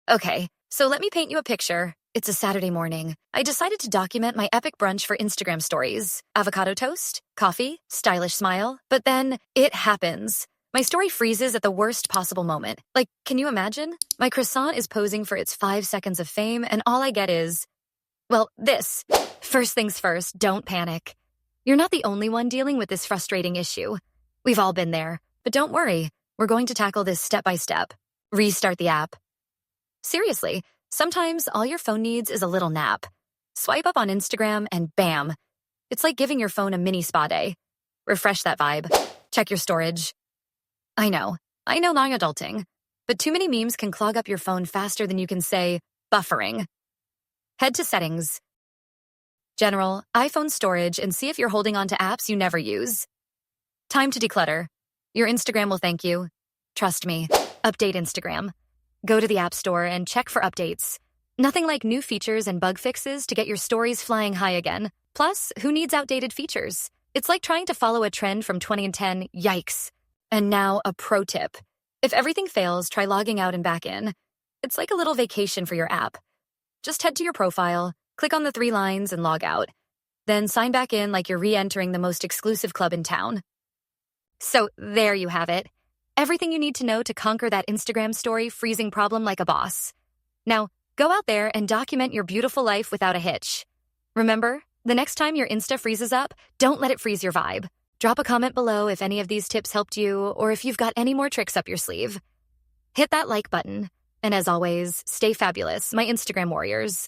Okay, so let me paint you a picture. It's a Saturday morning. I decided to document my epic brunch for Instagram stories. Avocado toast, coffee, stylish smile. But then it happens. My story freezes at the worst possible moment. Like, can you imagine? My croissant is posing for its 5 seconds of fame, and all I get is, well, this. First things first, don't panic. You're not the only one dealing with this frustrating issue. We've all been there. But don't worry, we're going to tackle this step by step. Restart the app. Seriously, sometimes all your phone needs is a little nap. Swipe up on Instagram and bam. It's like giving your phone a mini spa day. Refresh that vibe. Check your storage. I know long adulting. But too many memes can clog up your phone faster than you can say, buffering. Head to Settings. General, iPhone storage, and see if you're holding on to apps you never use. Time to declutter. Your Instagram will thank you. Trust me. Update Instagram. Go to the App Store and check for updates. Nothing like new features and bug fixes to get your stories flying high again. Plus, who needs outdated features? It's like trying to follow a trend from 2010. Yikes. And now a pro tip. If everything fails, try logging out and back in. It's like a little vacation for your app. Just head to your profile, click on the 3 lines and log out. Then sign back in like you're re-entering the most exclusive club in town. So there you have it. Everything you need to know to conquer that Instagram story freezing problem like a boss. Now, go out there and document your beautiful life without a hitch. Remember, the next time your Insta freezes up, don't let it freeze your vibe. Drop a comment below if any of these tips helped you or if you've got any more tricks up your sleeve. Hit that like button. And as always, stay fabulous, my Instagram warriors.